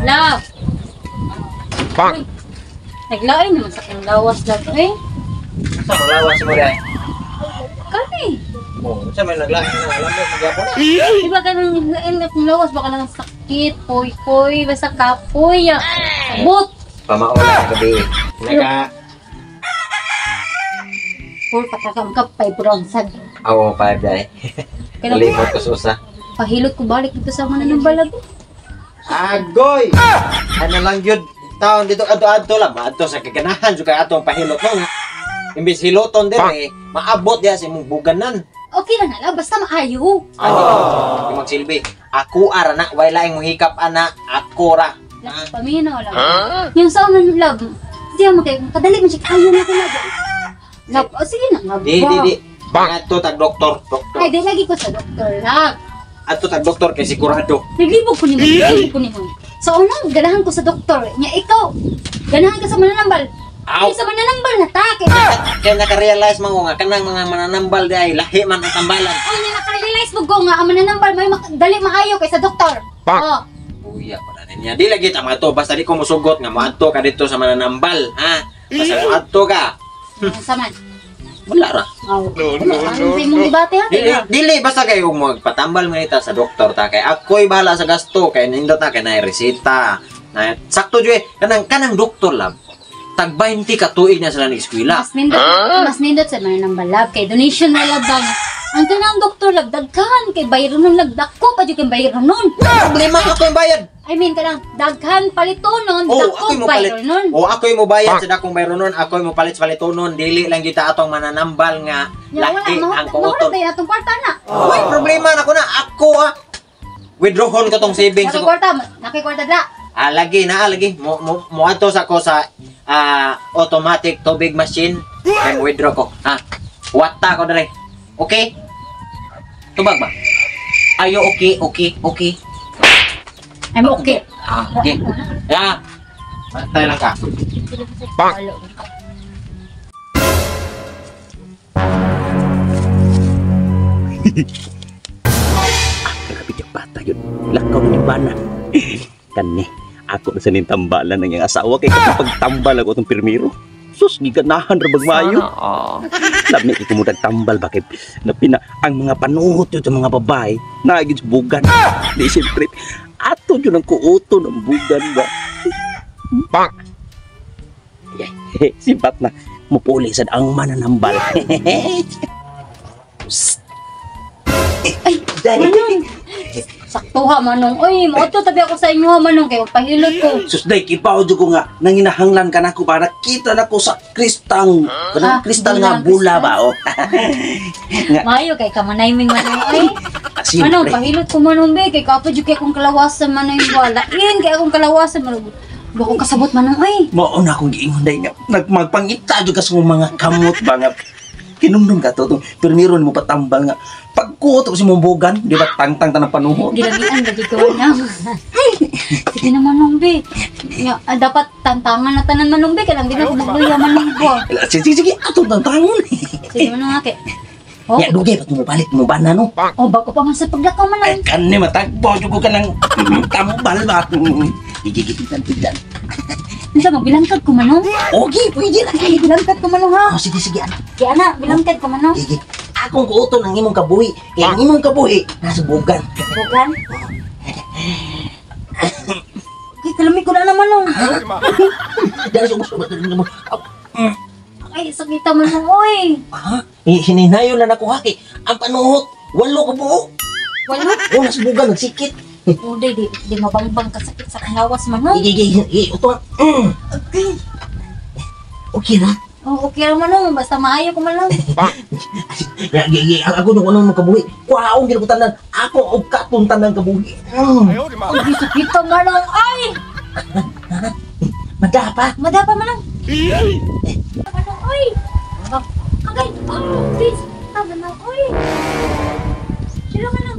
Love. Uy, naglain naman sa kong lawas love eh. Sa malawas mo rin. Kani. Oh, sa may naglain na alam mo magyapon na. Di ba ka nang naglain na kong lawas? Baka lang sakit, poy-poy, basta kapoy. Sabot. Pamaola ka gabi. Naka Or pagkakamkap pa bronzad. awo 5 day. Limot ko susa. Pahilot ko balik dito sa mga ng balag. Agoy! Ano lang yun? Taon dito adto lang. Adto sa kaganahan juga atong pahilot no. Imbis hiloton dire, maabot dia sa imong buganan. Okay lang na, basta maayo. Ano? Magsilbi. Ako ara na, way laing mohikap ana, ako ra. Paminaw lang. Yung sa unang love, di ako kadali mo siya kayo na talaga. Love, sige na, love. Di. Ato tag doktor. Ay, di lagi ko sa doktor, love. Ato tag doktor kay sigurado. Naglibog ko nimo. Sa unang, ganahan ko sa doktor. Nya ikaw, ganahan ka sa mananambal. Ay, sa mananambal na take. Kaya naka-realize mo nga kanang mga mananambal di ay lahi man ang tambalan. Oh, nya naka-realize mo ko nga ang mananambal may dali maayo kay sa doktor. Oh. Uya pa na niya. Di lagi ta mga to basta di ko musugot nga moadto ka dito sa mananambal, ha? Basta moadto ka. Saman. Wala ra. Oh. Ano sa imong debate ha? Dili basta kayo magpatambal mo nita sa doktor ta kay ako'y bahala sa gasto kay nindot na kay na resita. Na sakto jud kanang doktor lab. Tag 20 ka tuig na sila ng eskwela. Mas nindot sa mananambal lab kay donation na labang. Ang kanang doktor lab daghan kay bayron nun lagdak ko pa jud kay bayron nun. Problema ako yung bayad. I mean kanang daghan palitonon dako bayron nun. Ako'y mo bayad sa dakong bayron nun. Ako'y mo palit sa palitonon. Dili lang kita atong mananambal nga laki ang kuuton. Wala atong kwarta na. Uy, problema na ko na. Ako withdrawon ko tong savings ko. Nakikwarta da. Lagi. Mo ato sa ko sa automatic tubig machine. Kaya withdraw ko. Wata ko dere. Okay? Tubag ba? Ayo okay. I'm okay. Okay. Bantay lang ka. Grabe yung bata yun. Lakaw na yung bana. Kani, ako na sa nintambalan ng iyang asawa kay kapag tambal ako itong pirmiro. Sus, giganahan rabag mayo. Lami ko mo nagtambal bakit napina ang mga panuhot yun sa mga babae naging bugan. Di siyempre, ato yun ang kuuto ng bugan ba? Bang! Simpat na. Mupuli sa ang mananambal. Ay, manong. Saktuha manong. Oy, moto tabi ako sa inyo manong kay pahilot ko. Sus day kipaw jud ko nga nanginahanglan ka nako para kita nako sa kristang. Kanang kristal nga bula ba o. Mayo kay kamanayming manong ay. Manong pahilot ko manong be kay kapo jud kay akong kalawasan manong wala. Iyan kay akong kalawasan manong. Bako kasabot manong ay. Mao na akong giingon day nga nagmagpangita jud ka sa mga kamot ba nga kinumdum ka to pirmiron mo patambal nga pagkuot ko si mumbugan di ba tangtang tanang panuhot gilagian ba ko na sige na manong be dapat tantangan na tanan manong be kanang di na magluya manong ko sige atong tantangon sige manong ake ya dugay pat mo balik mo bana no bako pa man sa paglakaw manong kanne matagpo jud ko kanang tambal ba gigigitan pidan. Bisa magbilangkad ko manong? Okay, pwede na. Bilangkad ko manong ha. Sige anak. Kaya anak, bilangkad ko manong. Sige. Akong kuuton ang imong kabuhi. Kaya ang imong kabuhi nasa bugan. Bugan? Okay, kalami ko na naman manong. Dahil sa gusto ba mo? Ay, sakita manong, oy. Hininayo na nakuha kay ang panuhot. Walo ka buo. Walo? Oo, nasa bugan, nagsikit. Uday, di mabangbang kasakit sa kalawas manong. Ito. Okay. Okay na? Oh, okay lang manong, basta maayo ko manong. Ako nung unang kabuhi. Kuhaong ginagutanan. Ako og katuntan ng kabuhi. Ay, sakita manong, ay! Madapa manong. Manong, oy! Agay, please. Manong, oy! Sino manong,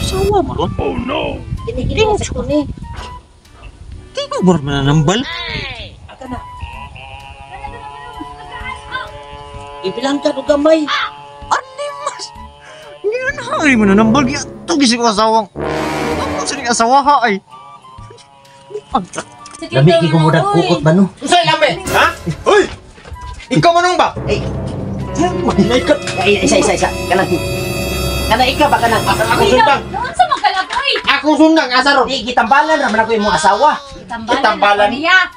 Asawa mo ron? Oh no! Hindi mo sa kuni. Di mo ba mananambal? Aka na. Ibilang ka no gamay. Animas! Hindi na hari mananambal. Ito gising ko asawang. Sini asawa ha ay. Lami ki ko mudag kukot ba no? Unsay lambe? Ha? Hoy! Ikaw manong ba? Ay. Isa. Kana ikaw ba kanang Ako sundang. Noon sa magkalapoy. Ako sundang asa ron. Di gitambalan ra man ako imong asawa. Tambalan. Niya.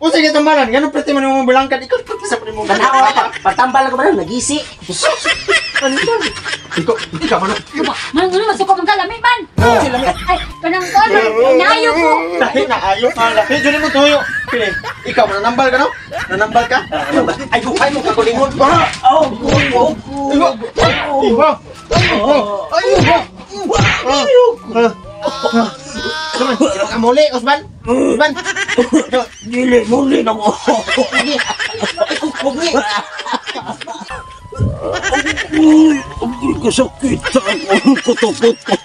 O sige tambalan. Ganun prete man mo bilangkan. Ikaw prete sa mo. Tanawa ka. Pagtambal ko ba na nagisi. Ikaw manong. Manong masuko mong kalami man. Ay, kanang ko. Inayo ko. Lahi na ayo. Lahi jud mo tuyo. Pili. Ikaw nanambal ka no? Nanambal ka? Ay bukay mo kakulingon. Iwa. Muli, Osman. Osman. Dili muli na mo. Ang kasakitan ang kutok-kutok.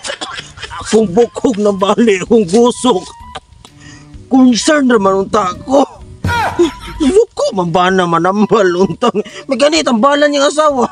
Akong bukog na bali, akong gusok. Concern naman unta ko. Luko, mambana manambal untang. May ganit ang balan niyang asawa.